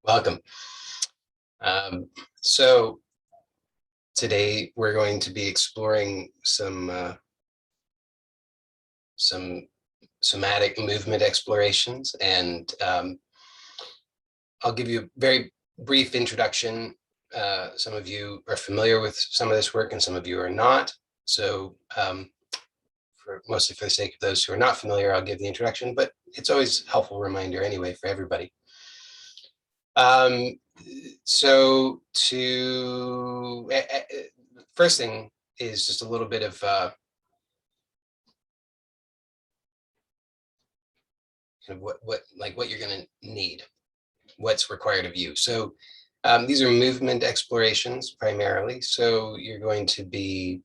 Welcome. So today we're going to be exploring some somatic movement explorations, and I'll give you a very brief introduction. Some of you are familiar with some of this work, and some of you are not. So mostly for the sake of those who are not familiar, I'll give the introduction, but it's always a helpful reminder anyway for everybody. So first thing is just a little bit of kind of what you're going to need, what's required of you. So these are movement explorations primarily. So you're going to be,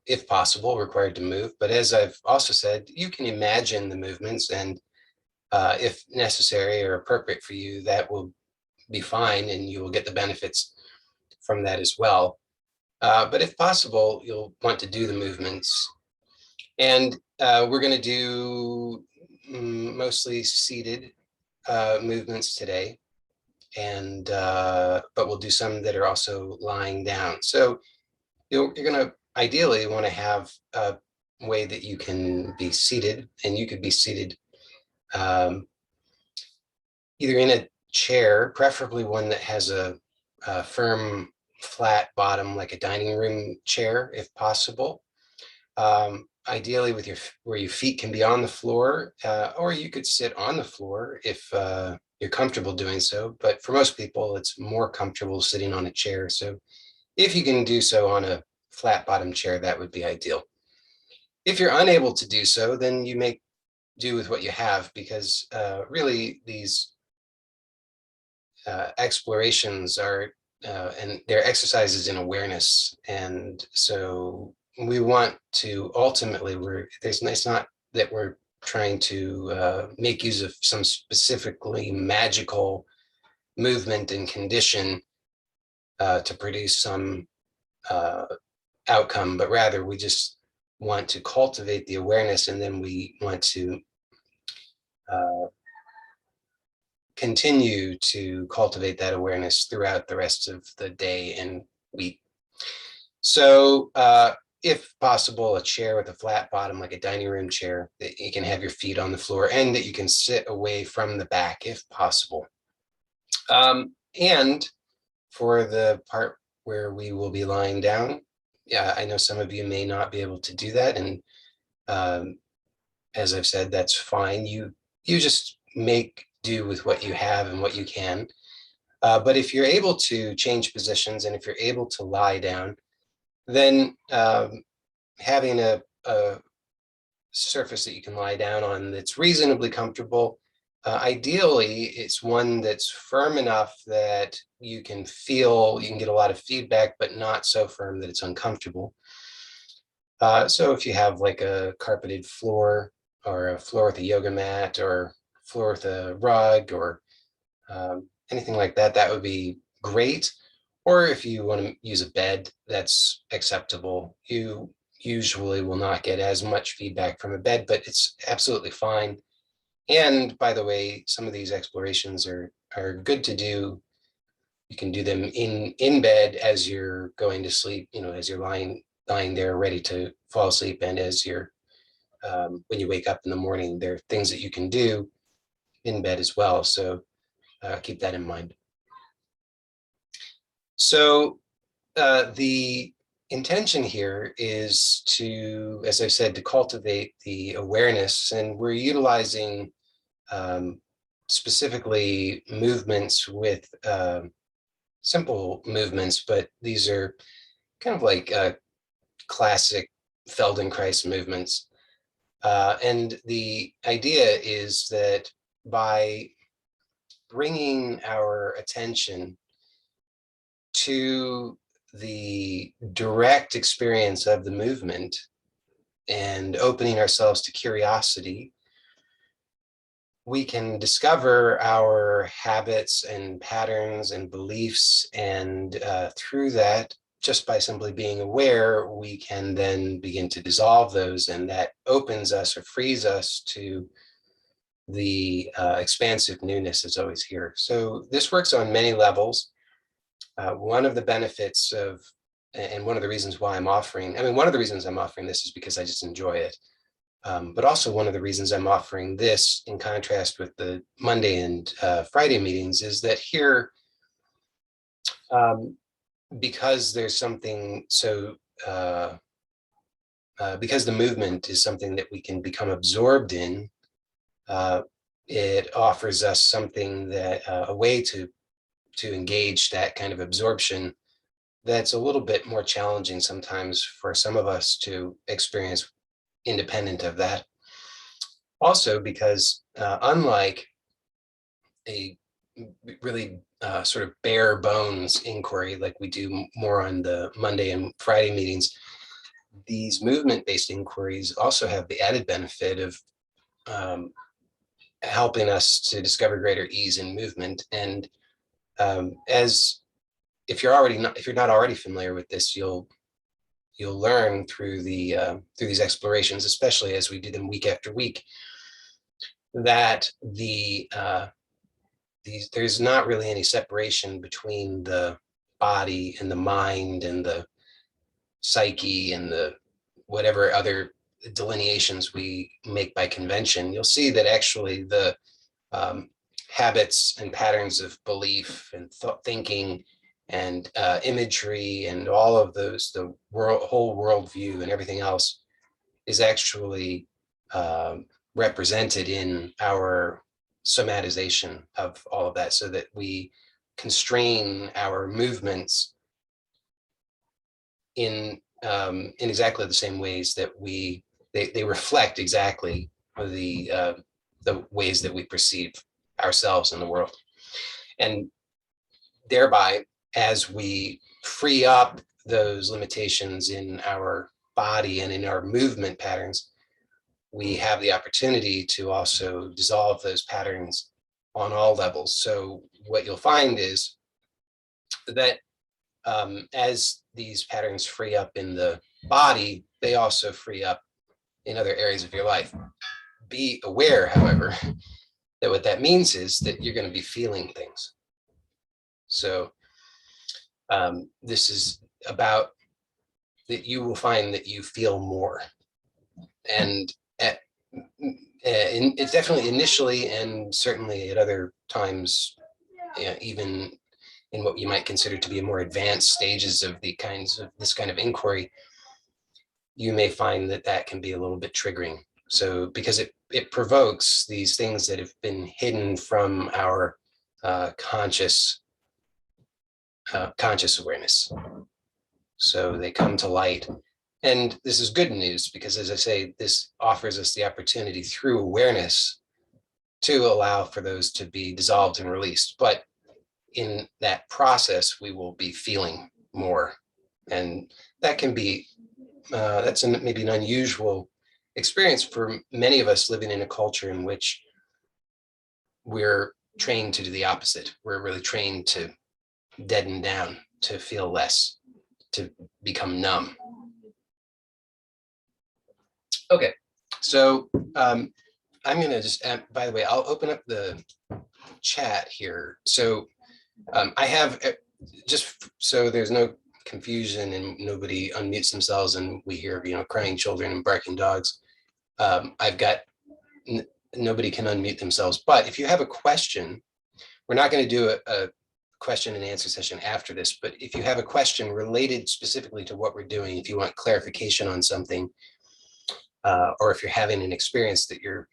if possible, required to move. But as I've also said, you can imagine the movements, and if necessary or appropriate for you, that will be fine, and you will get the benefits from that as well. But if possible, you'll want to do the movements. And we're going to do mostly seated movements today, and but we'll do some that are also lying down. So you're going to ideally want to have a way that you can be seated, and you could be seated either in a chair, preferably one that has a firm flat bottom, like a dining room chair, if possible. Ideally with where your feet can be on the floor, or you could sit on the floor if you're comfortable doing so. But for most people, it's more comfortable sitting on a chair. So if you can do so on a flat bottom chair, that would be ideal. If you're unable to do so, then you make do with what you have, because really these explorations are and they're exercises in awareness. And so we want to ultimately, it's not that we're trying to make use of some specifically magical movement and condition to produce some outcome, but rather we just want to cultivate the awareness, and then we want to continue to cultivate that awareness throughout the rest of the day and week. So if possible, a chair with a flat bottom, like a dining room chair, that you can have your feet on the floor and that you can sit away from the back if possible. And for the part where we will be lying down, yeah, I know some of you may not be able to do that. And as I've said, that's fine. You just make do with what you have and what you can. But if you're able to change positions, and if you're able to lie down, then having a surface that you can lie down on that's reasonably comfortable. Ideally, it's one that's firm enough that you can get a lot of feedback, but not so firm that it's uncomfortable. So if you have like a carpeted floor, or a floor with a yoga mat, or floor with a rug, or anything like that, that would be great. Or if you want to use a bed, that's acceptable. You usually will not get as much feedback from a bed, but it's absolutely fine. And by the way, some of these explorations are good to do. You can do them in bed as you're going to sleep, as you're lying there ready to fall asleep, and as you're when you wake up in the morning. There are things that you can do in bed as well. So keep that in mind. So the intention here is to, as I said, to cultivate the awareness, and we're utilizing specifically movements with simple movements, but these are kind of like classic Feldenkrais movements. And the idea is that by bringing our attention to the direct experience of the movement and opening ourselves to curiosity, we can discover our habits and patterns and beliefs, and through that, just by simply being aware, we can then begin to dissolve those, and that opens us or frees us to the expansive newness is always here. So this works on many levels. One of the benefits of, and one of the reasons why I'm offering, one of the reasons I'm offering this is because I just enjoy it. But also one of the reasons I'm offering this in contrast with the Monday and Friday meetings is that here, because there's something so, because the movement is something that we can become absorbed in, it offers us something that, a way to engage that kind of absorption that's a little bit more challenging sometimes for some of us to experience independent of that. Also because unlike a really sort of bare bones inquiry like we do more on the Monday and Friday meetings, these movement-based inquiries also have the added benefit of helping us to discover greater ease in movement. And as if you're not already familiar with this, you'll learn through these explorations, especially as we do them week after week, that there's not really any separation between the body and the mind and the psyche and the whatever other delineations we make by convention. You'll see that actually the habits and patterns of belief and thinking and imagery and all of those, the whole worldview and everything else is actually represented in our somatization of all of that, so that we constrain our movements in exactly the same ways that they reflect exactly the ways that we perceive ourselves in the world. And thereby, as we free up those limitations in our body and in our movement patterns, we have the opportunity to also dissolve those patterns on all levels. So what you'll find is that as these patterns free up in the body, they also free up in other areas of your life. Be aware, however, that what that means is that you're going to be feeling things. So this is about that you will find that you feel more. And it's definitely initially, and certainly at other times, even in what you might consider to be a more advanced stages of this kind of inquiry, you may find that that can be a little bit triggering. So because it provokes these things that have been hidden from our conscious awareness. So they come to light. And this is good news because, as I say, this offers us the opportunity through awareness to allow for those to be dissolved and released. But in that process, we will be feeling more. And that can be, that's maybe an unusual experience for many of us living in a culture in which we're trained to do the opposite. We're really trained to deaden down, to feel less, to become numb. Okay, so I'm going to just, by the way, I'll open up the chat here. So I have, just so there's no confusion and nobody unmutes themselves and we hear, crying children and barking dogs. I've got, nobody can unmute themselves, but if you have a question, we're not going to do a question and answer session after this, but if you have a question related specifically to what we're doing, if you want clarification on something, or if you're having an experience that you're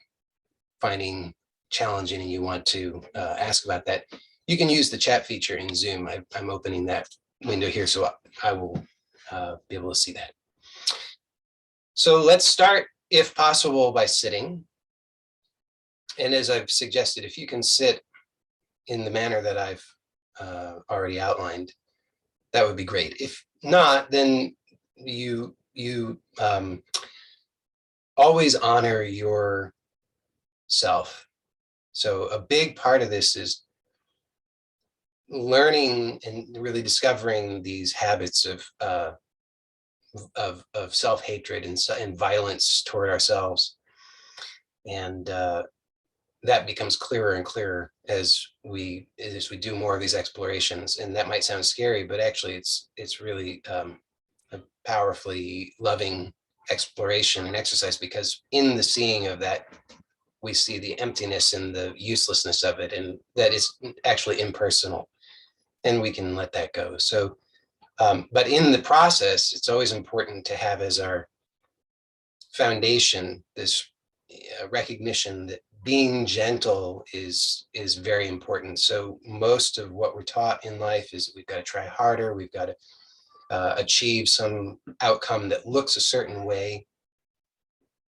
finding challenging and you want to ask about that, you can use the chat feature in Zoom. I'm opening that window here, so I will be able to see that. So let's start, if possible, by sitting. And as I've suggested, if you can sit in the manner that I've already outlined, that would be great. If not, then you always honor yourself. So a big part of this is learning and really discovering these habits of self-hatred and violence toward ourselves. And that becomes clearer and clearer as we do more of these explorations. And that might sound scary, but actually it's really a powerfully loving exploration and exercise, because in the seeing of that, we see the emptiness and the uselessness of it, and that is actually impersonal, and we can let that go. So, but in the process, it's always important to have as our foundation this recognition that being gentle is very important. So most of what we're taught in life is that we've got to try harder, we've got to achieve some outcome that looks a certain way,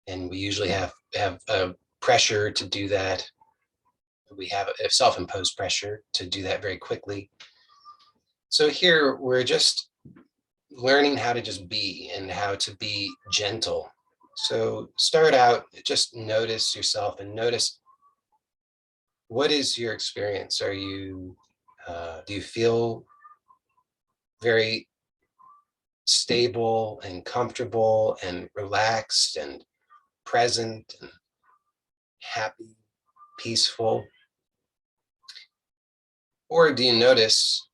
and we usually have a pressure to do that. We have a self-imposed pressure to do that very quickly. So here we're just learning how to just be and how to be gentle. So start out, just notice yourself and notice, what is your experience? Are you, do you feel very stable and comfortable and relaxed and present and happy, peaceful? Or do you notice,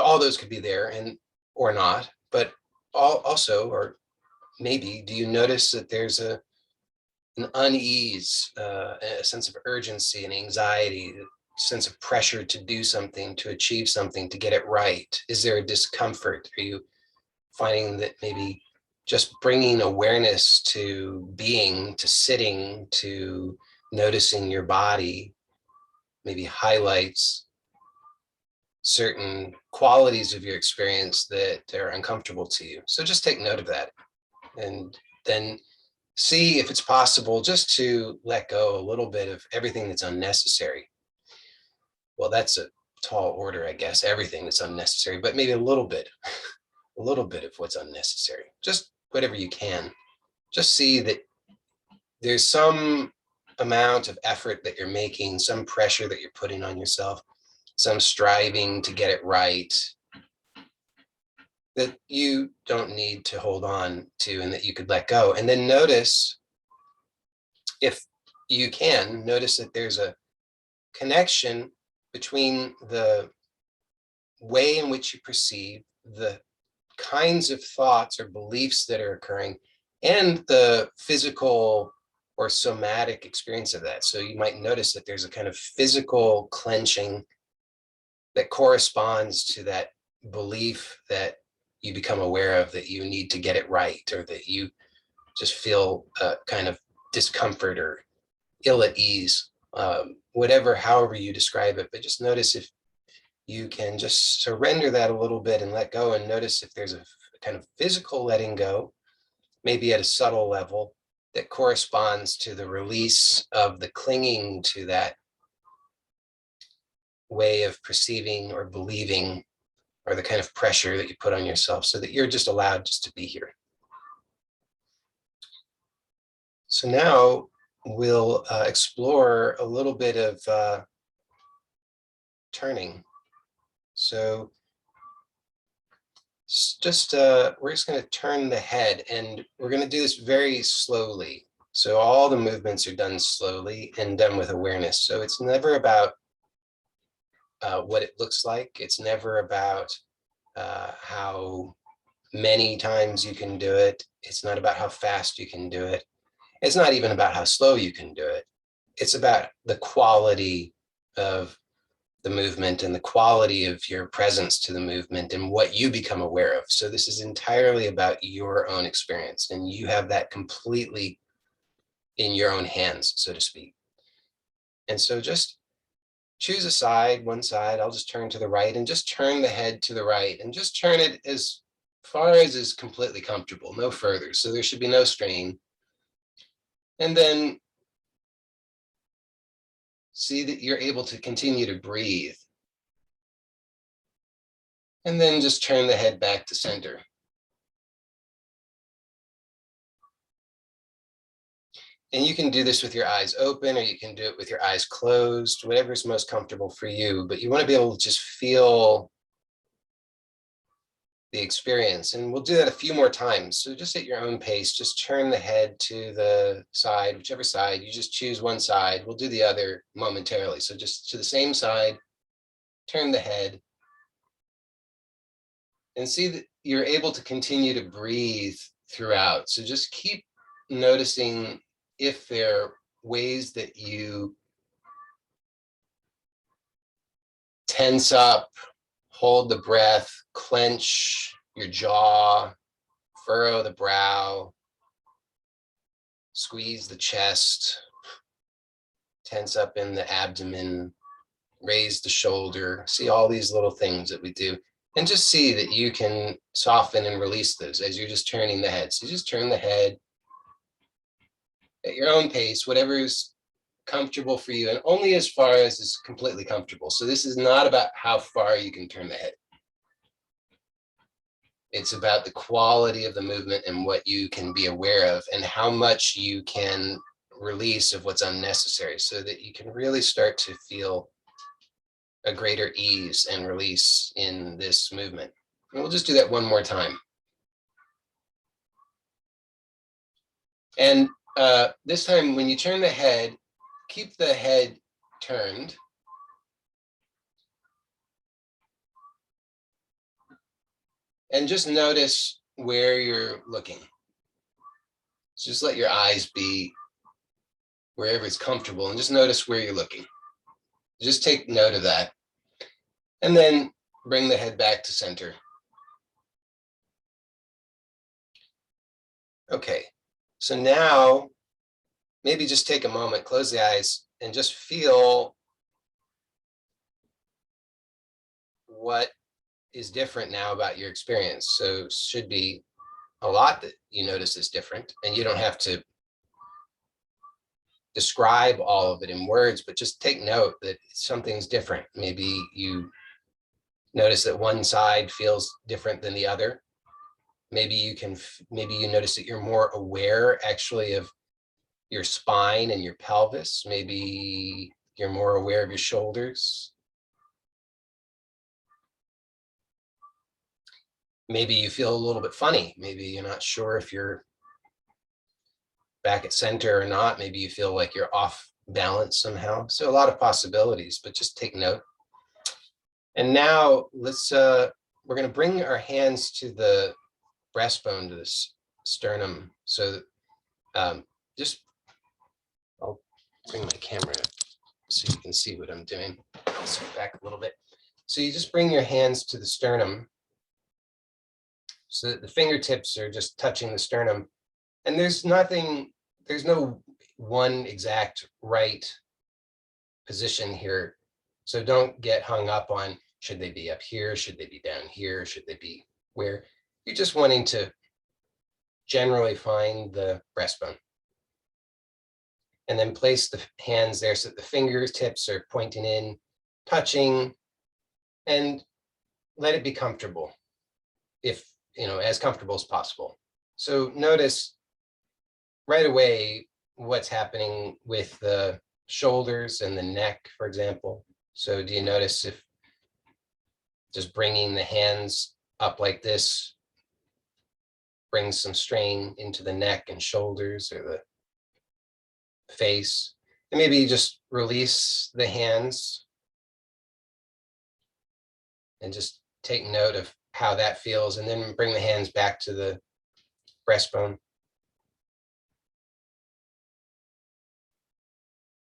all those could be there and or not, but also, or maybe, do you notice that there's an unease, a sense of urgency and anxiety, a sense of pressure to do something, to achieve something, to get it right? Is there a discomfort? Are you finding that maybe just bringing awareness to being, to sitting, to noticing your body, maybe highlights certain qualities of your experience that are uncomfortable to you? So just take note of that, and then see if it's possible just to let go a little bit of everything that's unnecessary. Well, that's a tall order, I guess, everything that's unnecessary, but maybe a little bit of what's unnecessary, just whatever you can. Just see that there's some amount of effort that you're making, some pressure that you're putting on yourself, some striving to get it right, that you don't need to hold on to, and that you could let go. And then notice, if you can, notice that there's a connection between the way in which you perceive the kinds of thoughts or beliefs that are occurring and the physical or somatic experience of that. So you might notice that there's a kind of physical clenching that corresponds to that belief that you become aware of, that you need to get it right, or that you just feel kind of discomfort or ill at ease, whatever, however you describe it. But just notice if you can just surrender that a little bit and let go, and notice if there's a kind of physical letting go, maybe at a subtle level, that corresponds to the release of the clinging to that way of perceiving or believing, or the kind of pressure that you put on yourself, so that you're just allowed just to be here. So now we'll explore a little bit of turning. So we're just going to turn the head, and we're going to do this very slowly. So all the movements are done slowly and done with awareness. So it's never about what it looks like. It's never about how many times you can do it. It's not about how fast you can do it. It's not even about how slow you can do it. It's about the quality of the movement and the quality of your presence to the movement and what you become aware of. So this is entirely about your own experience, and you have that completely in your own hands, so to speak. And so just choose a side, one side. I'll just turn to the right, and just turn the head to the right, and just turn it as far as is completely comfortable, no further. So there should be no strain. And then see that you're able to continue to breathe. And then just turn the head back to center. And you can do this with your eyes open, or you can do it with your eyes closed, whatever is most comfortable for you. But you want to be able to just feel the experience. And we'll do that a few more times. So just at your own pace, just turn the head to the side, whichever side, you just choose one side. We'll do the other momentarily. So just to the same side, turn the head, and see that you're able to continue to breathe throughout. So just keep noticing if there are ways that you tense up, hold the breath, clench your jaw, furrow the brow, squeeze the chest, tense up in the abdomen, raise the shoulder. See all these little things that we do. And just see that you can soften and release those as you're just turning the head. So just turn the head at your own pace, whatever is comfortable for you, and only as far as is completely comfortable. So this is not about how far you can turn the head. It's about the quality of the movement and what you can be aware of and how much you can release of what's unnecessary, so that you can really start to feel a greater ease and release in this movement. And we'll just do that one more time. And this time, when you turn the head, keep the head turned. And just notice where you're looking. So just let your eyes be wherever it's comfortable, and just notice where you're looking. Just take note of that. And then bring the head back to center. Okay, so now maybe just take a moment, close the eyes, and just feel what is different now about your experience. So should be a lot that you notice is different, and you don't have to describe all of it in words, but just take note that something's different. Maybe you notice that one side feels different than the other. Maybe you notice that you're more aware actually of your spine and your pelvis. Maybe you're more aware of your shoulders. Maybe you feel a little bit funny. Maybe you're not sure if you're back at center or not. Maybe you feel like you're off balance somehow. So a lot of possibilities, but just take note. And now we're going to bring our hands to the breastbone, to the sternum. So just, I'll bring my camera so you can see what I'm doing. I'll sit back a little bit. So you just bring your hands to the sternum, so that the fingertips are just touching the sternum. And there's no one exact right position here. So don't get hung up on, should they be up here? Should they be down here? Should they be where? You're just wanting to generally find the breastbone. And then place the hands there so that the fingertips are pointing in, touching, and let it be comfortable, if as comfortable as possible. So notice right away what's happening with the shoulders and the neck, for example. So do you notice if just bringing the hands up like this brings some strain into the neck and shoulders or the face? And maybe you just release the hands and just take note of how that feels, and then bring the hands back to the breastbone.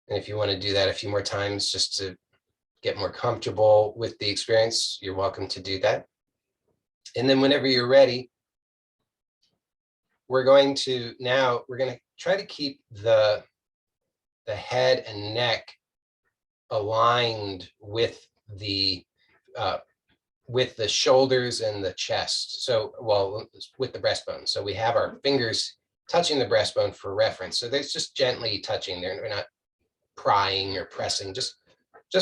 And if you want to do that a few more times just to get more comfortable with the experience, you're welcome to do that. And then whenever you're ready, we're going to try to keep the head and neck aligned with the shoulders and the chest. So, well, with the breastbone. So we have our fingers touching the breastbone for reference. So they're just gently touching there. We're not prying or pressing, just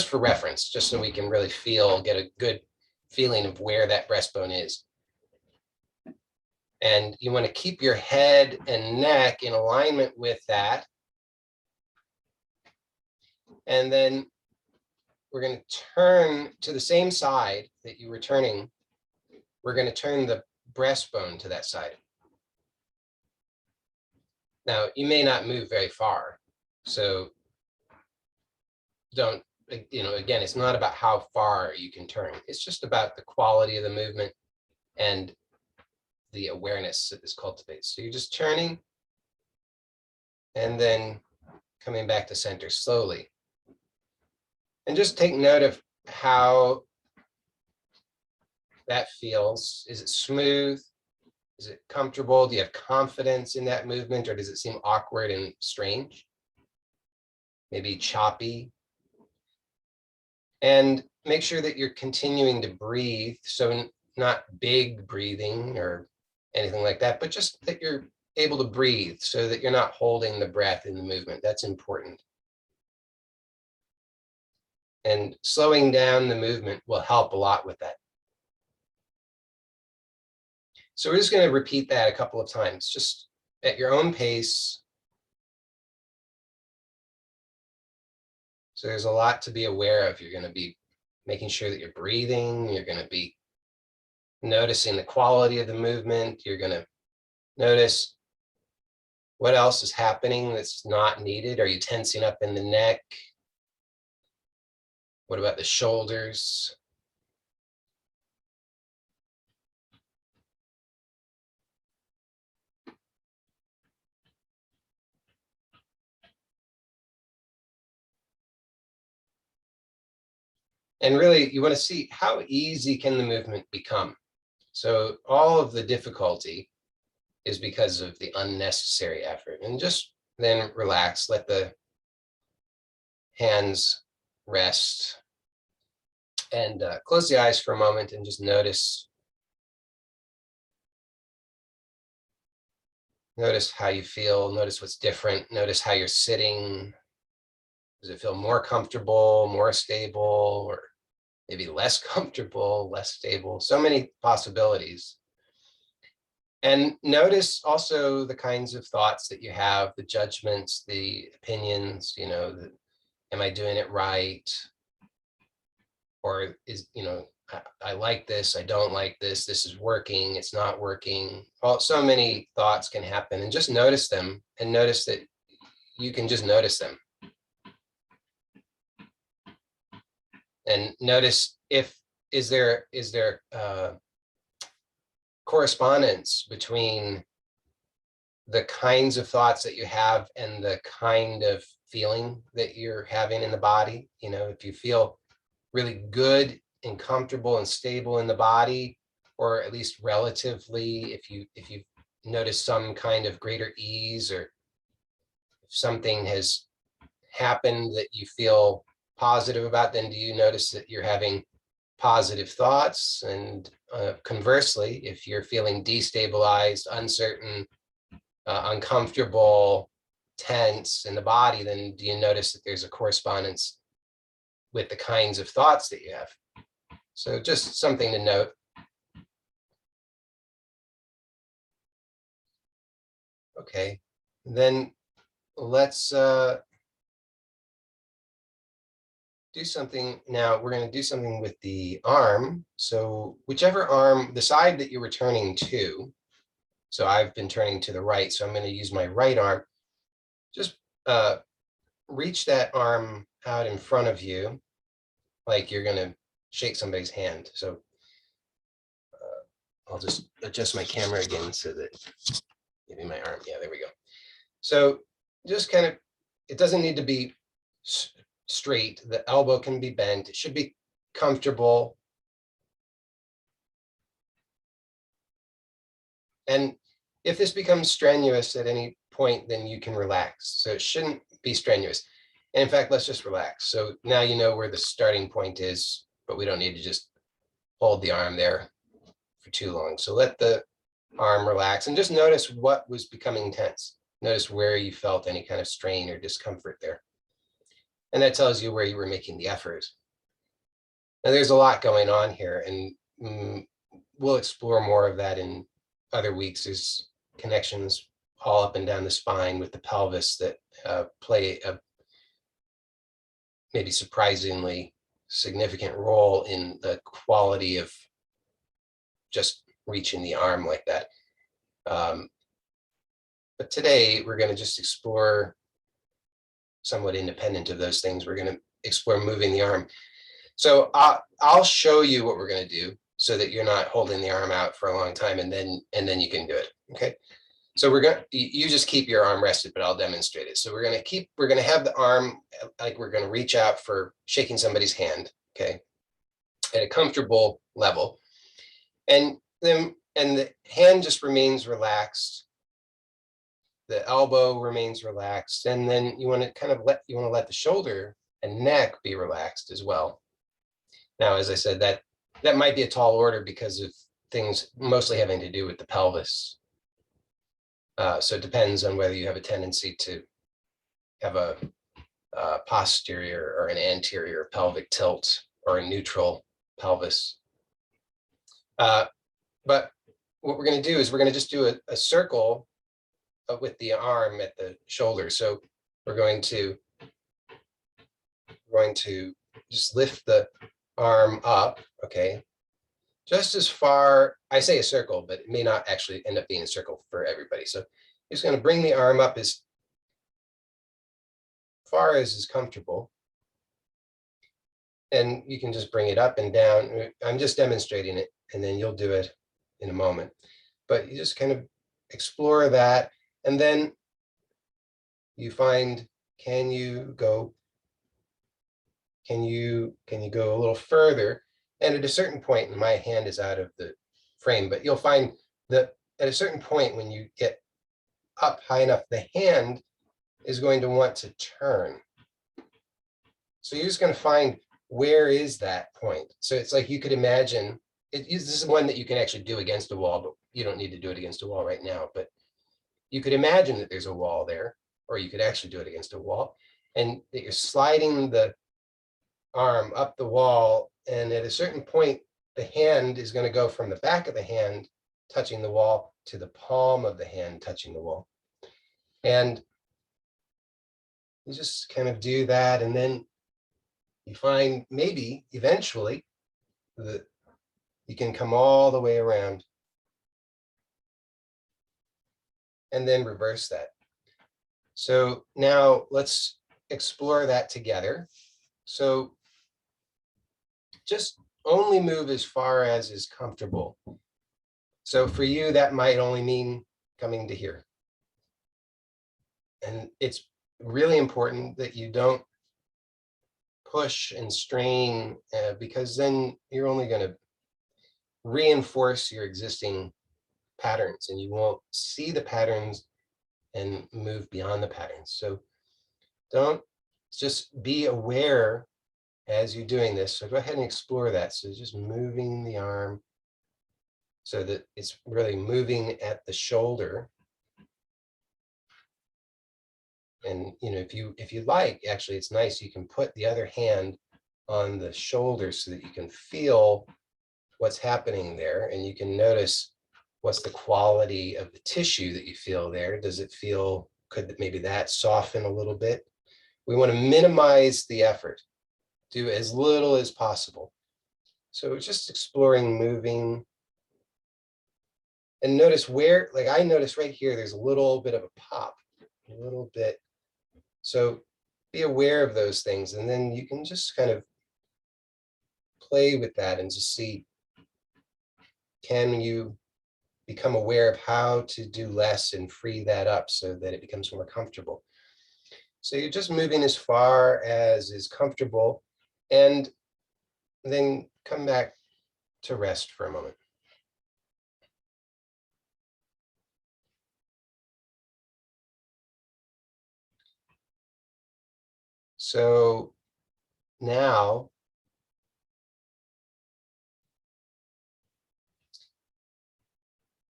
for reference, just so we can really get a good feeling of where that breastbone is. And you want to keep your head and neck in alignment with that. And then we're going to turn to the same side that you were turning, we're going to turn the breastbone to that side. Now, you may not move very far, so don't, again, it's not about how far you can turn. It's just about the quality of the movement and the awareness that is cultivated. So you're just turning and then coming back to center slowly. And just take note of how that feels. Is it smooth? Is it comfortable? Do you have confidence in that movement, or does it seem awkward and strange? Maybe choppy. And make sure that you're continuing to breathe. So not big breathing or anything like that, but just that you're able to breathe so that you're not holding the breath in the movement. That's important. And slowing down the movement will help a lot with that. So we're just going to repeat that a couple of times, just at your own pace. So there's a lot to be aware of. You're going to be making sure that you're breathing. You're going to be noticing the quality of the movement. You're going to notice what else is happening that's not needed. Are you tensing up in the neck? What about the shoulders? And really, you want to see how easy can the movement become. So all of the difficulty is because of the unnecessary effort. And just then relax, let the hands rest, and close the eyes for a moment and just notice how you feel. Notice what's different. Notice how you're sitting. Does it feel more comfortable, more stable, or maybe less comfortable, less stable? So many possibilities. And notice also the kinds of thoughts that you have, the judgments, the opinions, am I doing it right? Or I like this, I don't like this, this is working, it's not working. So many thoughts can happen, and just notice them, and notice that you can just notice them. And notice is there correspondence between the kinds of thoughts that you have and the kind of feeling that you're having in the body. If you feel really good and comfortable and stable in the body, or at least relatively, if you notice some kind of greater ease, or if something has happened that you feel positive about, then do you notice that you're having positive thoughts? And conversely, if you're feeling destabilized, uncertain, uncomfortable, tense in the body, then do you notice that there's a correspondence with the kinds of thoughts that you have? So just something to note. Okay, then let's do something. Now we're going to do something with the arm. So whichever arm, the side that you're returning to, so I've been turning to the right, so I'm going to use my right arm. Just reach that arm out in front of you, like you're going to shake somebody's hand. So I'll just adjust my camera again so that maybe my arm, yeah, there we go. So just kind of, it doesn't need to be straight. The elbow can be bent. It should be comfortable. And if this becomes strenuous at any point, then you can relax. So it shouldn't be strenuous. And in fact, let's just relax. So now you know where the starting point is, but we don't need to just hold the arm there for too long. So let the arm relax and just notice what was becoming tense. Notice where you felt any kind of strain or discomfort there. And that tells you where you were making the effort. Now there's a lot going on here, and we'll explore more of that in other weeks. There's connections all up and down the spine with the pelvis that play a maybe surprisingly significant role in the quality of just reaching the arm like that. But today we're going to just explore somewhat independent of those things. We're going to explore moving the arm. So I'll show you what we're going to do so that you're not holding the arm out for a long time, and then you can do it. Okay. So you just keep your arm rested, but I'll demonstrate it. So we're going to have the arm, like we're going to reach out for shaking somebody's hand. Okay. At a comfortable level. And the hand just remains relaxed. The elbow remains relaxed. And then you want to let the shoulder and neck be relaxed as well. Now, as I said, that might be a tall order because of things mostly having to do with the pelvis. So it depends on whether you have a tendency to have a posterior or an anterior pelvic tilt or a neutral pelvis. But what we're going to do is we're going to just do a circle with the arm at the shoulder. So we're going to just lift the arm up, okay? Just as far, I say a circle, but it may not actually end up being a circle for everybody. So you're just going to bring the arm up as far as is comfortable. And you can just bring it up and down. I'm just demonstrating it, and then you'll do it in a moment. But you just kind of explore that, and then you find, can you go a little further? And at a certain point, and my hand is out of the frame, but you'll find that at a certain point when you get up high enough, the hand is going to want to turn. So you're just going to find, where is that point? So it's like, you could imagine, this is one that you can actually do against a wall, but you don't need to do it against a wall right now. But you could imagine that there's a wall there, or you could actually do it against a wall, and that you're sliding the arm up the wall. And at a certain point, the hand is going to go from the back of the hand touching the wall to the palm of the hand touching the wall. And you just kind of do that. And then you find maybe eventually that you can come all the way around and then reverse that. So now let's explore that together. So just only move as far as is comfortable. So for you, that might only mean coming to here. And it's really important that you don't push and strain, because then you're only going to reinforce your existing patterns, and you won't see the patterns and move beyond the patterns. So don't, just be aware as you're doing this. So go ahead and explore that. So just moving the arm so that it's really moving at the shoulder. And if you like, actually, it's nice, you can put the other hand on the shoulder so that you can feel what's happening there, and you can notice what's the quality of the tissue that you feel there. Does it feel, could maybe that soften a little bit? We want to minimize the effort, do as little as possible. So just exploring moving, and notice where, like I notice right here, there's a little bit of a pop, a little bit. So be aware of those things, and then you can just kind of play with that and just see, can you become aware of how to do less and free that up so that it becomes more comfortable. So you're just moving as far as is comfortable, and then come back to rest for a moment. So now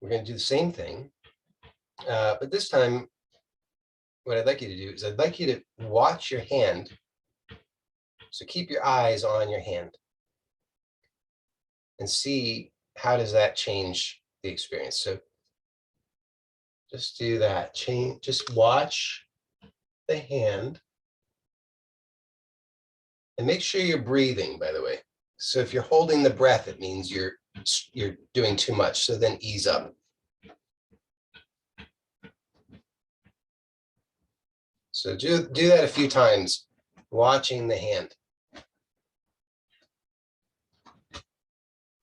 we're going to do the same thing, but this time what I'd like you to do is I'd like you to watch your hand. So keep your eyes on your hand and see, how does that change the experience? So just do that. Just watch the hand. And make sure you're breathing, by the way. So if you're holding the breath, it means you're you're doing too much. So then ease up. So do that a few times, watching the hand.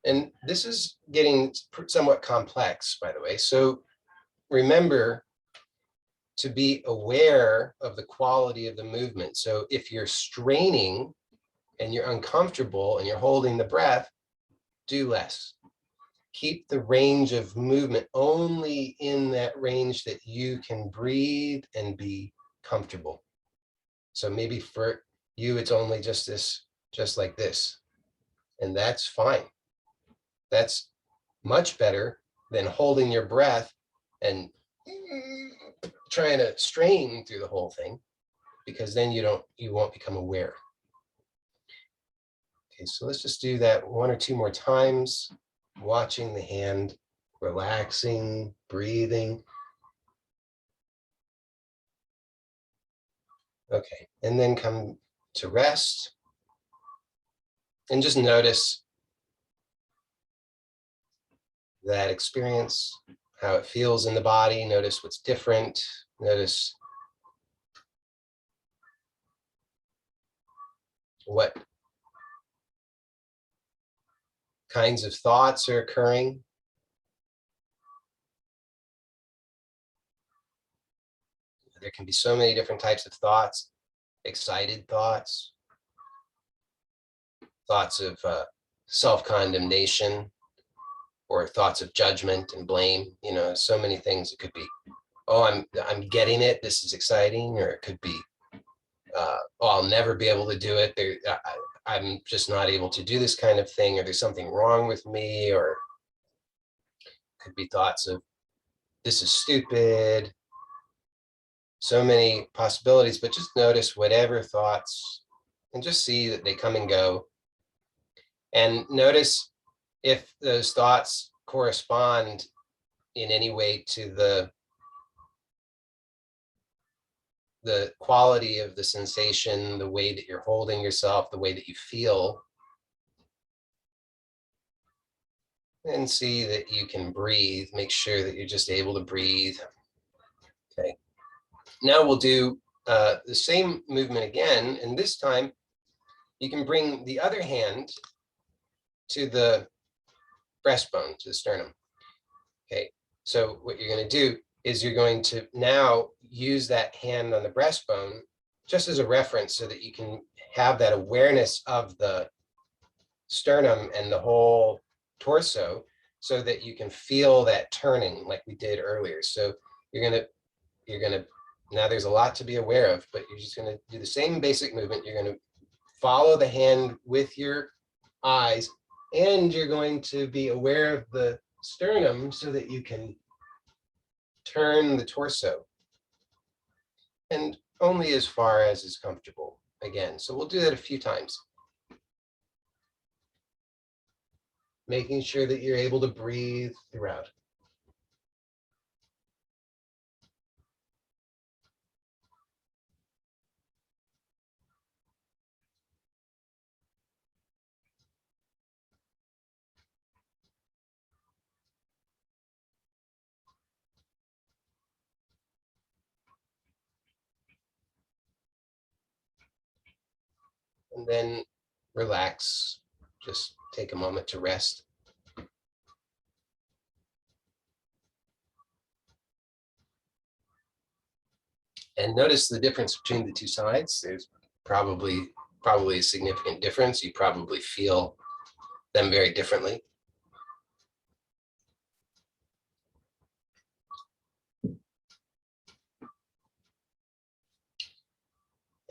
And this is getting somewhat complex, by the way. So remember to be aware of the quality of the movement. So if you're straining and you're uncomfortable and you're holding the breath, do less. Keep the range of movement only in that range that you can breathe and be comfortable. So maybe for you, it's only just this, just like this. And that's fine. That's much better than holding your breath and trying to strain through the whole thing, because then you won't become aware. Okay, so let's just do that one or two more times, watching the hand, relaxing, breathing. Okay, and then come to rest and just notice that experience, how it feels in the body. Notice what's different. Notice what kinds of thoughts are occurring. There can be so many different types of thoughts: excited thoughts, thoughts of self-condemnation, or thoughts of judgment and blame. You know, so many things. It could be, oh, I'm getting it, this is exciting. Or it could be, oh, I'll never be able to do it. I'm just not able to do this kind of thing, or there's something wrong with me. Or it could be thoughts of, this is stupid. So many possibilities, but just notice whatever thoughts and just see that they come and go. And notice if those thoughts correspond in any way to the quality of the sensation, the way that you're holding yourself, the way that you feel. And see that you can breathe. Make sure that you're just able to breathe. Okay. Now we'll do the same movement again, and this time you can bring the other hand to the breastbone, to the sternum. Okay, so what you're going to do is you're going to now use that hand on the breastbone just as a reference, so that you can have that awareness of the sternum and the whole torso, so that you can feel that turning like we did earlier. So you're going to, now there's a lot to be aware of, but you're just going to do the same basic movement. You're going to follow the hand with your eyes, and you're going to be aware of the sternum so that you can turn the torso, and only as far as is comfortable again. So we'll do that a few times, making sure that you're able to breathe throughout. And then relax, just take a moment to rest. And notice the difference between the two sides. There's probably a significant difference. You probably feel them very differently.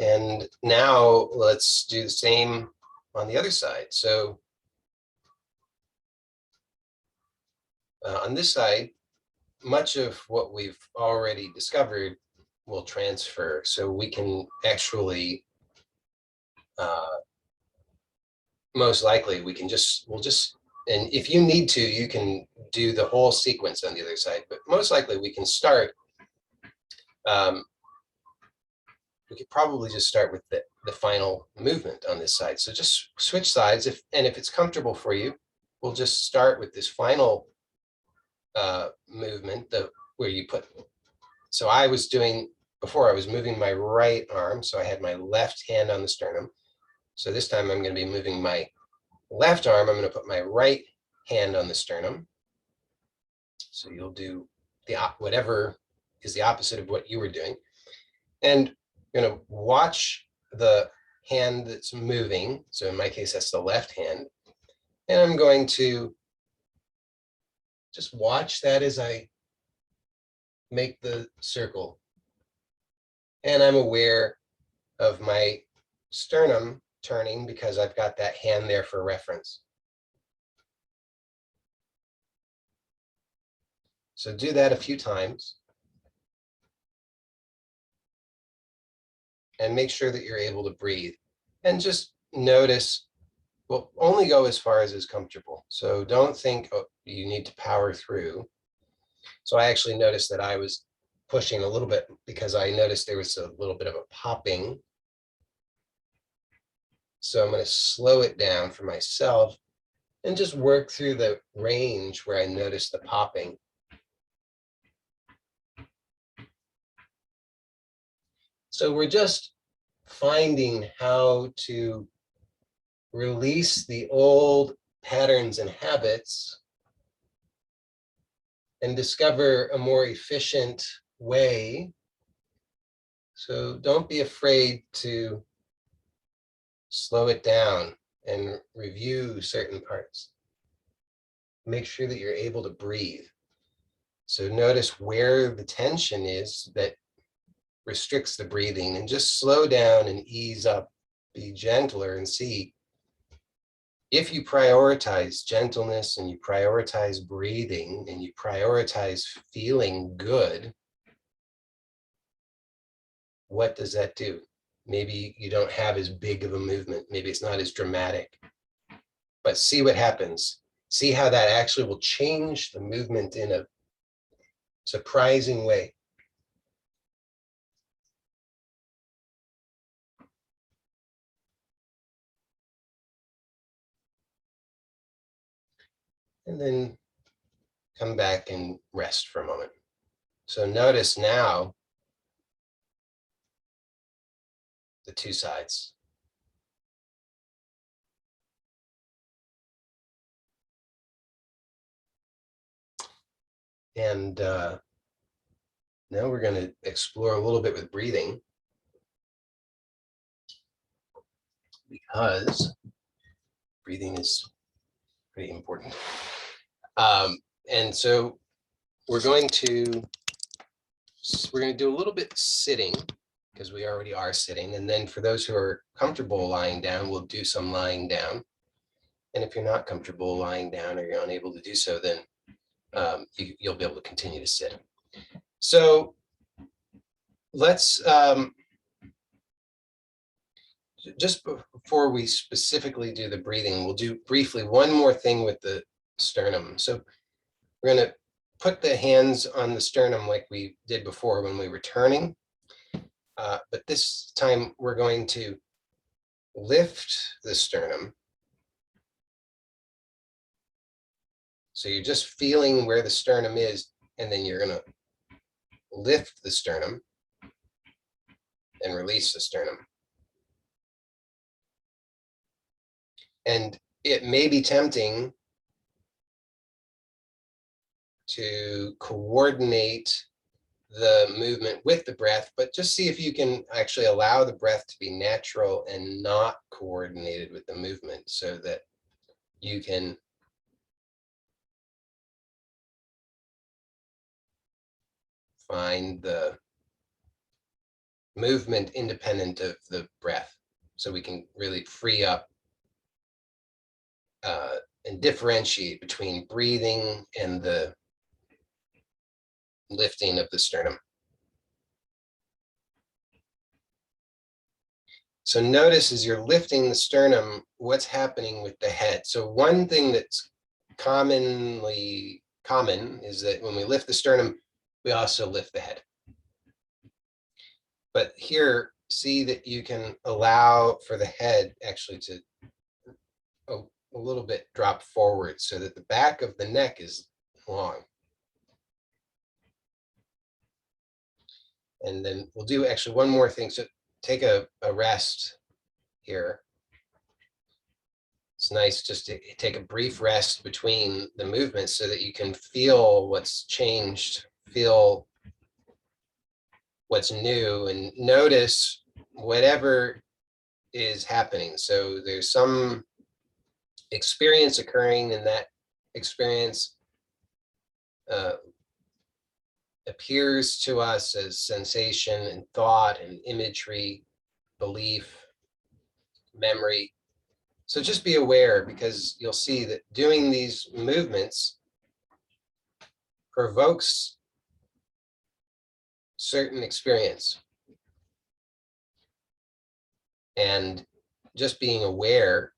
And now let's do the same on the other side. So on this side, much of what we've already discovered will transfer. So we can actually, most likely we can we'll just, and if you need to, you can do the whole sequence on the other side, but most likely we can start, we could probably just start with the final movement on this side. So just switch sides, if it's comfortable for you. we'll just start with this final movement where you put, so I was doing, before I was moving my right arm, so I had my left hand on the sternum. So this time I'm going to be moving my left arm. I'm going to put my right hand on the sternum. So you'll do whatever is the opposite of what you were doing. And you're going to watch the hand that's moving. So in my case, that's the left hand. And I'm going to just watch that as I make the circle. And I'm aware of my sternum turning because I've got that hand there for reference. So do that a few times. And make sure that you're able to breathe. And just notice, well, only go as far as is comfortable. So don't think, oh, you need to power through. So I actually noticed that I was pushing a little bit because I noticed there was a little bit of a popping. So I'm going to slow it down for myself and just work through the range where I notice the popping. So we're just finding how to release the old patterns and habits and discover a more efficient way. So don't be afraid to slow it down and review certain parts. Make sure that you're able to breathe. So notice where the tension is that restricts the breathing, and just slow down and ease up, be gentler, and see if you prioritize gentleness and you prioritize breathing and you prioritize feeling good, what does that do? Maybe you don't have as big of a movement. Maybe it's not as dramatic, but see what happens. See how that actually will change the movement in a surprising way. And then come back and rest for a moment. So notice now the two sides. And now we're going to explore a little bit with breathing, because breathing is pretty important. And so we're going to do a little bit sitting, because we already are sitting. And then for those who are comfortable lying down, we'll do some lying down. And if you're not comfortable lying down or you're unable to do so, then you'll be able to continue to sit. So let's, just before we specifically do the breathing, we'll do briefly one more thing with the sternum. So we're going to put the hands on the sternum like we did before when we were turning. But this time we're going to lift the sternum. So you're just feeling where the sternum is, and then you're going to lift the sternum and release the sternum. And it may be tempting to coordinate the movement with the breath, but just see if you can actually allow the breath to be natural and not coordinated with the movement, so that you can find the movement independent of the breath, so we can really free up and differentiate between breathing and the lifting of the sternum. So notice as you're lifting the sternum, what's happening with the head. So one thing that's common is that when we lift the sternum, we also lift the head. But here, see that you can allow for the head actually to a little bit drop forward so that the back of the neck is long. And then we'll do actually one more thing. So take a rest here. It's nice just to take a brief rest between the movements so that you can feel what's changed, feel what's new, and notice whatever is happening. So there's some experience occurring, and that experience appears to us as sensation and thought and imagery, belief, memory. So just be aware, because you'll see that doing these movements provokes certain experience. And just being aware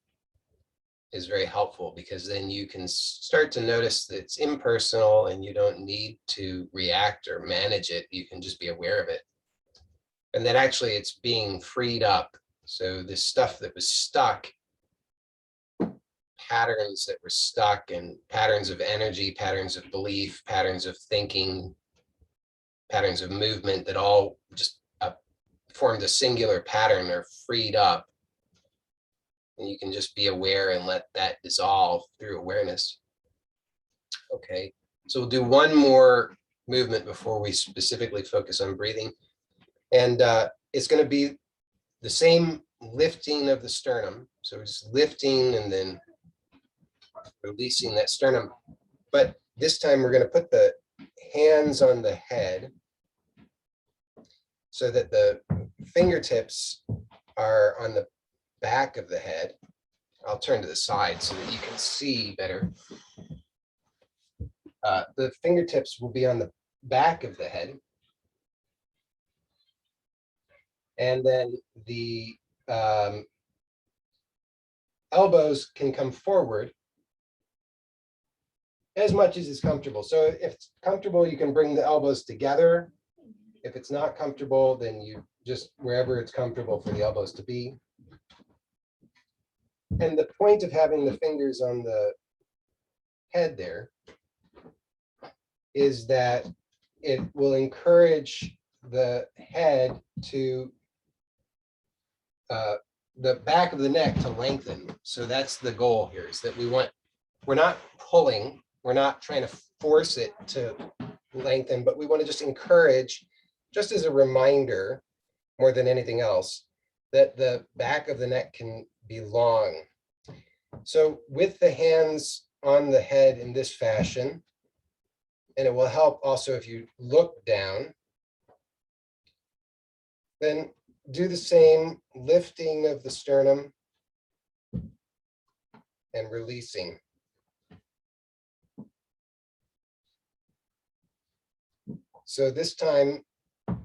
is very helpful, because then you can start to notice that it's impersonal and you don't need to react or manage it. You can just be aware of it. And that actually it's being freed up. So this stuff that was stuck, patterns that were stuck, and patterns of energy, patterns of belief, patterns of thinking, patterns of movement that all just formed a singular pattern are freed up. And you can just be aware and let that dissolve through awareness. Okay, so we'll do one more movement before we specifically focus on breathing. And it's going to be the same lifting of the sternum. So just lifting and then releasing that sternum. But this time we're going to put the hands on the head so that the fingertips are on the back of the head. I'll turn to the side so that you can see better. The fingertips will be on the back of the head. And then the elbows can come forward as much as is comfortable. So if it's comfortable, you can bring the elbows together. If it's not comfortable, then you just wherever it's comfortable for the elbows to be. And the point of having the fingers on the head there is that it will encourage the head to, the back of the neck to lengthen. So that's the goal here, is that we're not pulling, we're not trying to force it to lengthen, but we want to just encourage, just as a reminder more than anything else, that the back of the neck can be long. So with the hands on the head in this fashion, and it will help also if you look down, then do the same lifting of the sternum and releasing. So this time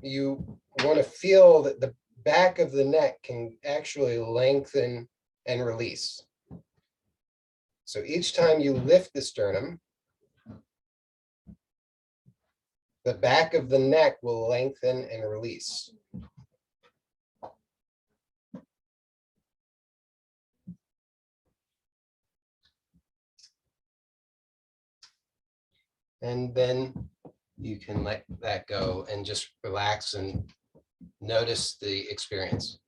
you want to feel that the back of the neck can actually lengthen and release. So each time you lift the sternum, the back of the neck will lengthen and release. And then you can let that go and just relax and notice the experience.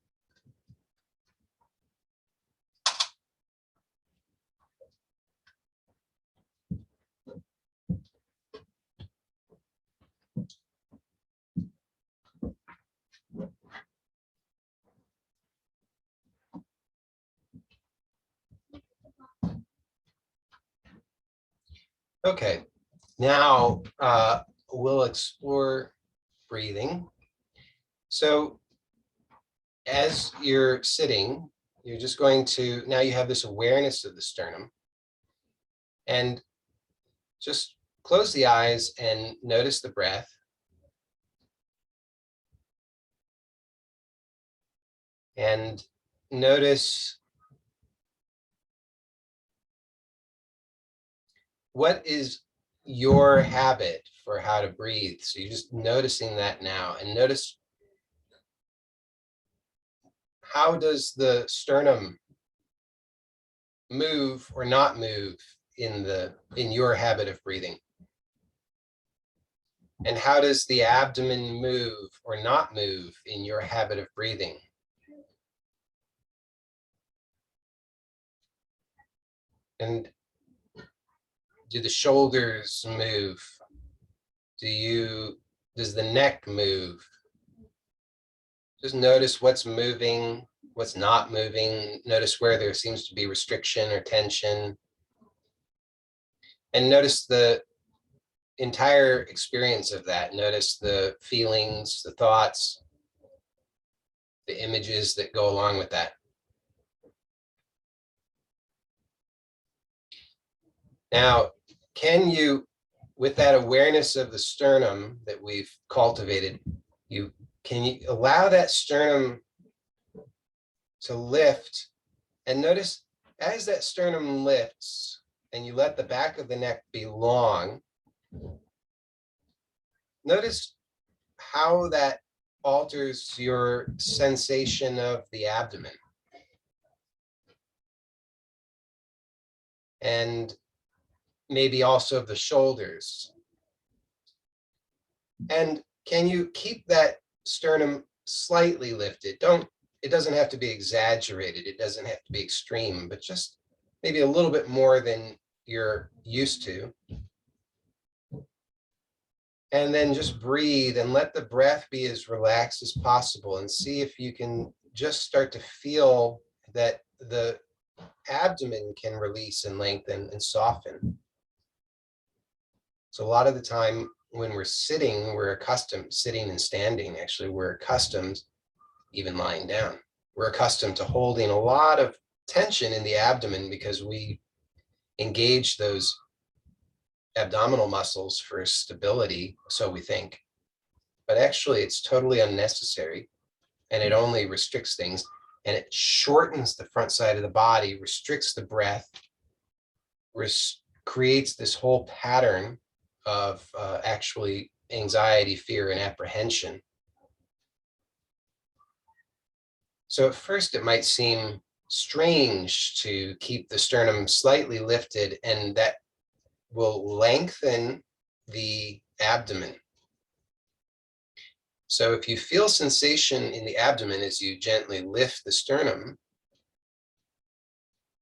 Okay, now we'll explore breathing. So as you're sitting, you're just going to, now you have this awareness of the sternum, and just close the eyes and notice the breath. And notice what is your habit for how to breathe. So you're just noticing that now, and notice how does the sternum move or not move in your habit of breathing? And how does the abdomen move or not move in your habit of breathing? And do the shoulders move? Does the neck move? Just notice what's moving, what's not moving. Notice where there seems to be restriction or tension. And notice the entire experience of that. Notice the feelings, the thoughts, the images that go along with that. Now, can you, with that awareness of the sternum that we've cultivated, can you allow that sternum to lift? And notice as that sternum lifts and you let the back of the neck be long, notice how that alters your sensation of the abdomen. And maybe also of the shoulders. And can you keep that sternum slightly lifted? It doesn't have to be exaggerated. It doesn't have to be extreme, but just maybe a little bit more than you're used to. And then just breathe and let the breath be as relaxed as possible, and see if you can just start to feel that the abdomen can release and lengthen and soften. So a lot of the time when we're sitting, we're accustomed, sitting and standing, actually, we're accustomed, even lying down, we're accustomed to holding a lot of tension in the abdomen because we engage those abdominal muscles for stability, so we think. But actually, it's totally unnecessary, and it only restricts things, and it shortens the front side of the body, restricts the breath, creates this whole pattern of actually anxiety, fear, and apprehension. So at first it might seem strange to keep the sternum slightly lifted, and that will lengthen the abdomen. So if you feel sensation in the abdomen as you gently lift the sternum,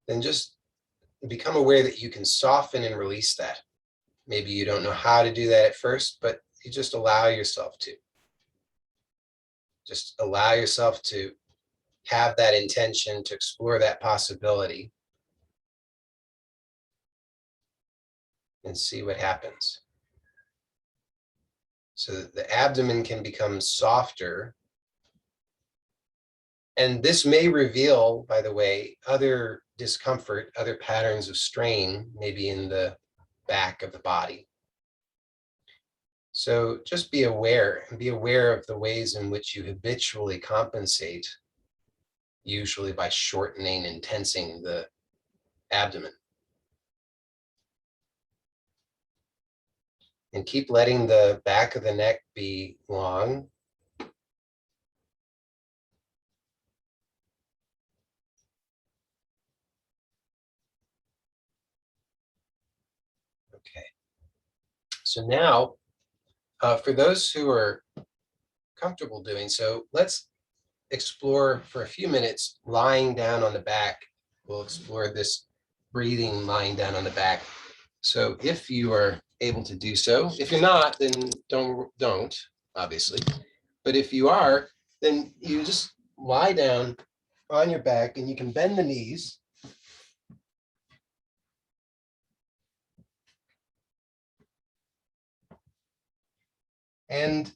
then just become aware that you can soften and release that. Maybe you don't know how to do that at first, but you just allow yourself to. Just allow yourself to have that intention, to explore that possibility, and see what happens. So that the abdomen can become softer. And this may reveal, by the way, other discomfort, other patterns of strain, maybe in the back of the body. So just be aware, and be aware of the ways in which you habitually compensate, usually by shortening and tensing the abdomen. And keep letting the back of the neck be long. Okay. So now, for those who are comfortable doing so, let's explore for a few minutes lying down on the back. We'll explore this breathing lying down on the back. So if you are able to do so, if you're not, then don't, obviously. But if you are, then you just lie down on your back, and you can bend the knees. And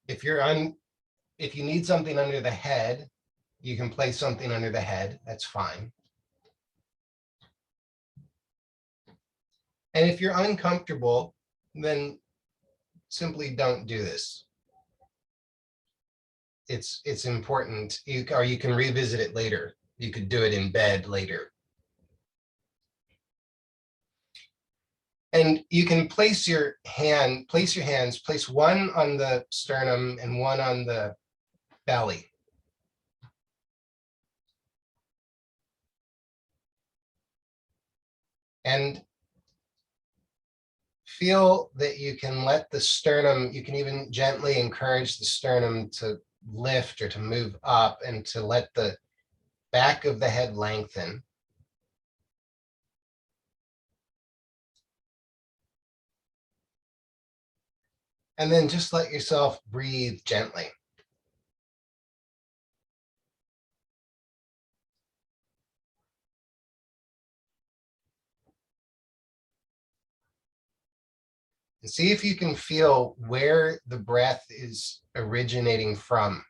if you need something under the head, you can place something under the head. That's fine. And if you're uncomfortable, then simply don't do this. It's important. Or you can revisit it later. You could do it in bed later. And you can place your hands, place one on the sternum and one on the belly. And feel that you can let the sternum, you can even gently encourage the sternum to lift or to move up and to let the back of the head lengthen. And then just let yourself breathe gently. And see if you can feel where the breath is originating from.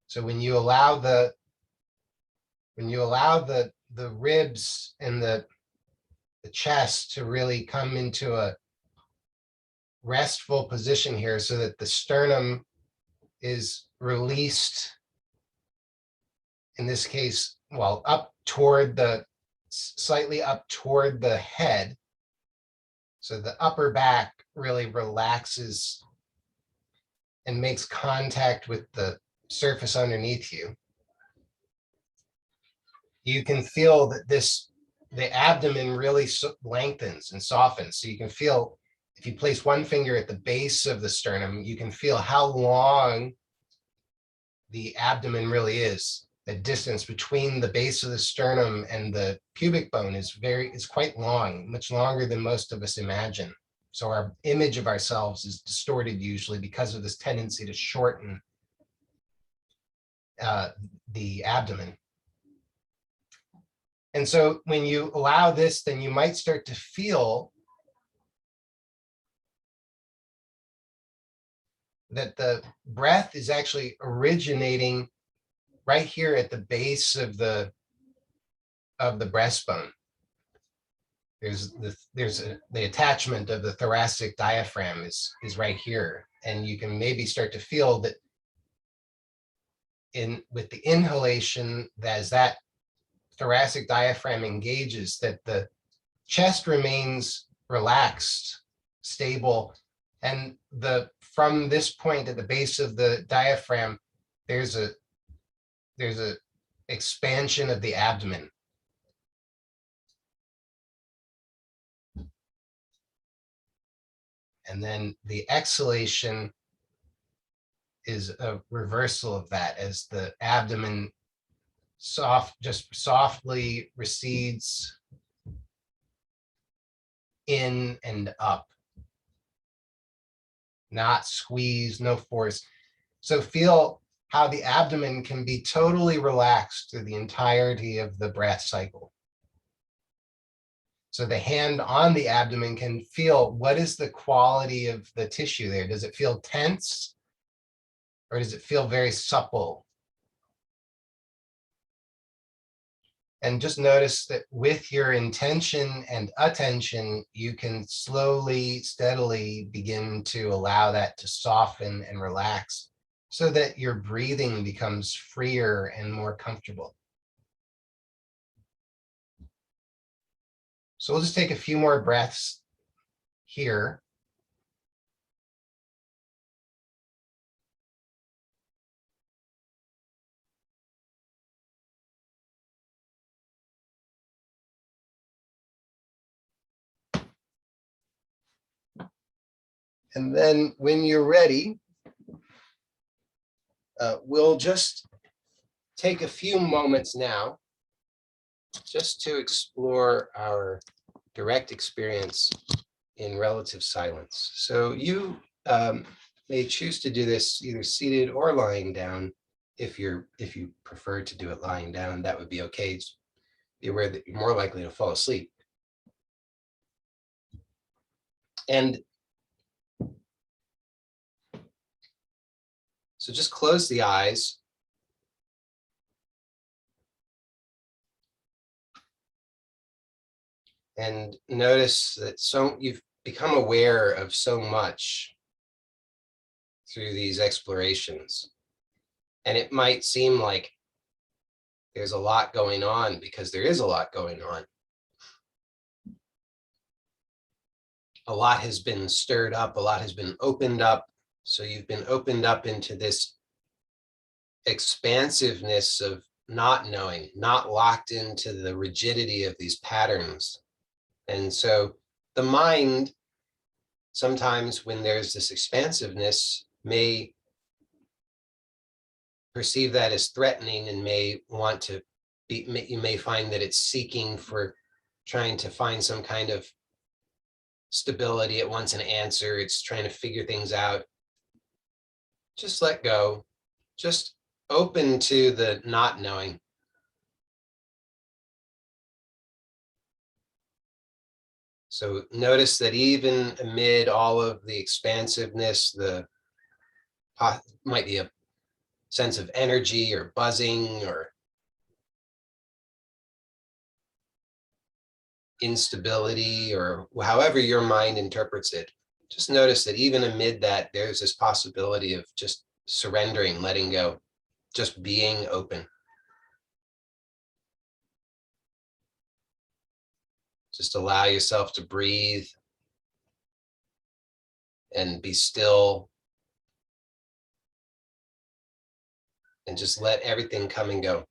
So when you allow the ribs and the chest to really come into a restful position here so that the sternum is released, in this case, well, up toward the, slightly up toward the head. So the upper back really relaxes and makes contact with the surface underneath you. You can feel that the abdomen really lengthens and softens. So you can feel, if you place one finger at the base of the sternum, you can feel how long the abdomen really is. The distance between the base of the sternum and the pubic bone is quite long, much longer than most of us imagine. So our image of ourselves is distorted usually because of this tendency to shorten the abdomen. And so when you allow this, then you might start to feel that the breath is actually originating right here at the base of the breastbone. There's the attachment of the thoracic diaphragm is right here, and you can maybe start to feel that with the inhalation, as that thoracic diaphragm engages, that the chest remains relaxed, stable, and from this point at the base of the diaphragm, there's a expansion of the abdomen. And then the exhalation is a reversal of that as the abdomen just softly recedes in and up. Not squeeze, no force. So feel how the abdomen can be totally relaxed through the entirety of the breath cycle. So the hand on the abdomen can feel, what is the quality of the tissue there? Does it feel tense? Or does it feel very supple? And just notice that with your intention and attention, you can slowly, steadily begin to allow that to soften and relax so that your breathing becomes freer and more comfortable. So we'll just take a few more breaths here. And then when you're ready, we'll just take a few moments now just to explore our direct experience in relative silence. So you may choose to do this either seated or lying down. If you prefer to do it lying down, that would be okay. Just be aware that you're more likely to fall asleep. And so just close the eyes. and notice that you've become aware of so much through these explorations. And it might seem like there's a lot going on, because there is a lot going on. A lot has been stirred up, a lot has been opened up. So you've been opened up into this expansiveness of not knowing, not locked into the rigidity of these patterns. And so the mind, sometimes when there's this expansiveness, may perceive that as threatening and may want to be, you may find that it's seeking for, trying to find some kind of stability. It wants an answer. It's trying to figure things out. Just let go. Just open to the not knowing. So notice that even amid all of the expansiveness, the might be a sense of energy or buzzing or instability, or however your mind interprets it. Just notice that even amid that, there's this possibility of just surrendering, letting go, just being open. Just allow yourself to breathe and be still, and just let everything come and go.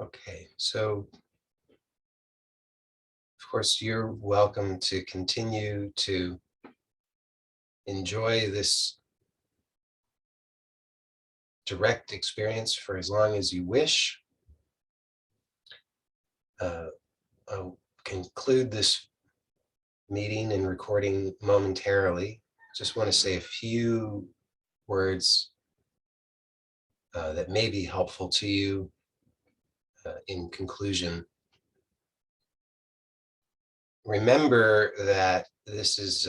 Okay, so of course you're welcome to continue to enjoy this direct experience for as long as you wish. I'll conclude this meeting and recording momentarily. Just want to say a few words that may be helpful to you in conclusion. Remember that this is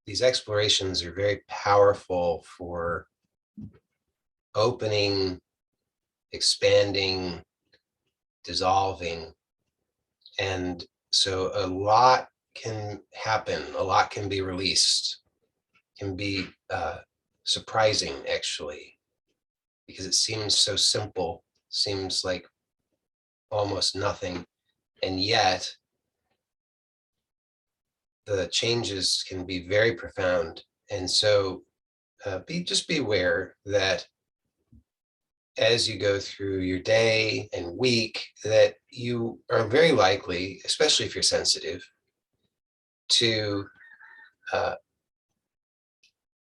these explorations are very powerful for opening, expanding, dissolving. And so a lot can happen, a lot can be released, can be surprising actually, because it seems so simple, seems like almost nothing. And yet the changes can be very profound. And so just be aware that as you go through your day and week, that you are very likely, especially if you're sensitive, to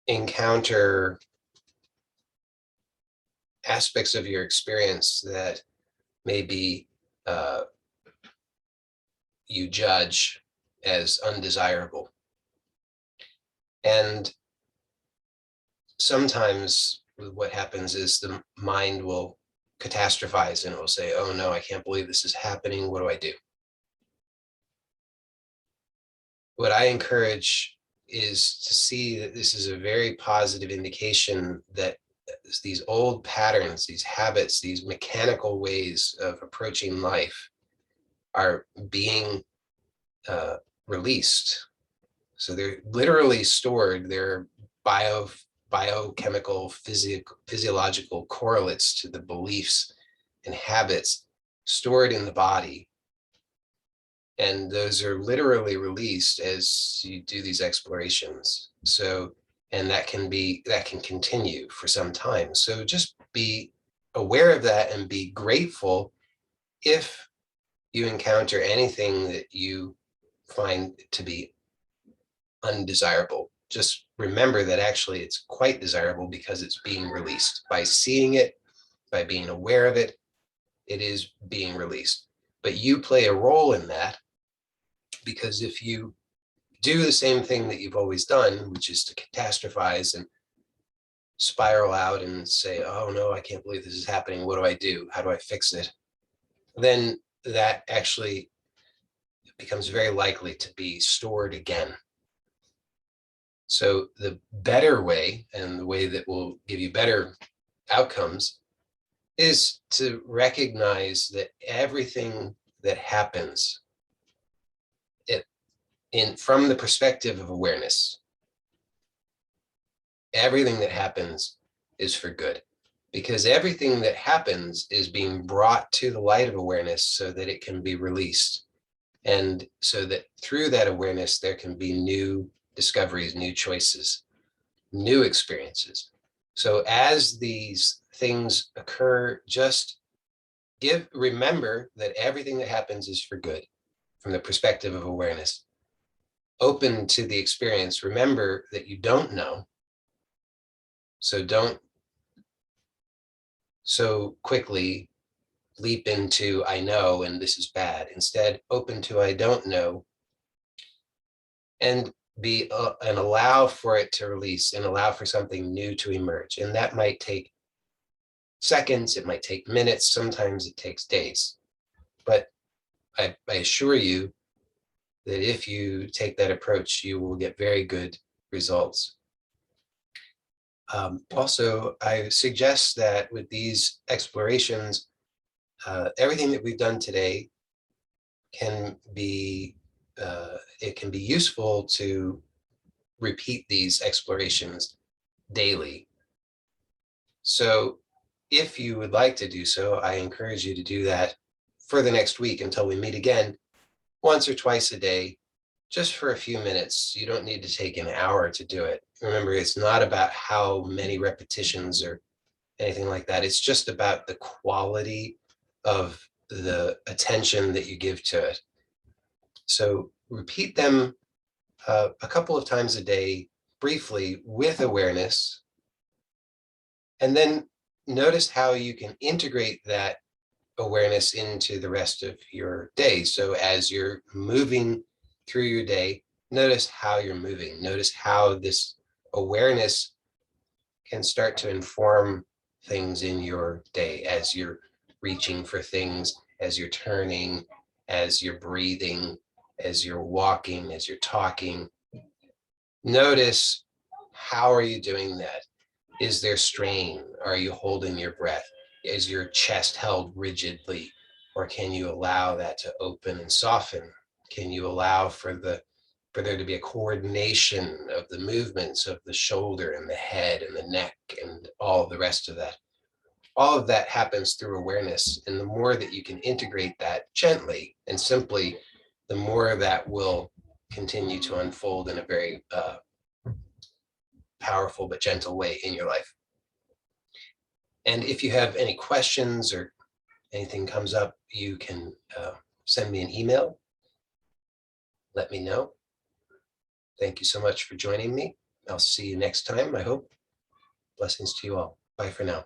encounter aspects of your experience that maybe you judge as undesirable. And sometimes what happens is the mind will catastrophize and it will say, oh no, I can't believe this is happening. What do I do? What I encourage is to see that this is a very positive indication that these old patterns, these habits, these mechanical ways of approaching life are being released. So they're literally stored. They're biochemical, physiological correlates to the beliefs and habits stored in the body. And those are literally released as you do these explorations. So, and that can continue for some time. So just be aware of that and be grateful if you encounter anything that you find to be undesirable. Just remember that actually it's quite desirable because it's being released. By seeing it, by being aware of it, it is being released. But you play a role in that, because if you do the same thing that you've always done, which is to catastrophize and spiral out and say, oh no, I can't believe this is happening. What do I do? How do I fix it? Then that actually becomes very likely to be stored again. So the better way, and the way that will give you better outcomes, is to recognize that everything that happens from the perspective of awareness, everything that happens is for good, because everything that happens is being brought to the light of awareness so that it can be released. And so that through that awareness, there can be new discoveries, new choices, new experiences. So as these things occur, just remember that everything that happens is for good from the perspective of awareness. Open to the experience. Remember that you don't know. So don't so quickly leap into I know and this is bad. Instead, open to I don't know, and and allow for it to release and allow for something new to emerge. And that might take seconds, it might take minutes, sometimes it takes days. But I assure you that if you take that approach, you will get very good results. Also, I suggest that with these explorations, everything that we've done today can be it can be useful to repeat these explorations daily. So if you would like to do so, I encourage you to do that for the next week until we meet again, once or twice a day, just for a few minutes. You don't need to take an hour to do it. Remember, it's not about how many repetitions or anything like that. It's just about the quality of the attention that you give to it. So repeat them a couple of times a day, briefly, with awareness, and then notice how you can integrate that awareness into the rest of your day. So as you're moving through your day, notice how you're moving. Notice how this awareness can start to inform things in your day as you're reaching for things, as you're turning, as you're breathing, as you're walking, as you're talking. Notice, how are you doing that? Is there strain? Are you holding your breath? Is your chest held rigidly? Or can you allow that to open and soften? Can you allow for there to be a coordination of the movements of the shoulder and the head and the neck and all the rest of that? All of that happens through awareness. And the more that you can integrate that gently and simply, the more of that will continue to unfold in a very powerful but gentle way in your life. And if you have any questions or anything comes up, you can send me an email. Let me know. Thank you so much for joining me. I'll see you next time, I hope. Blessings to you all. Bye for now.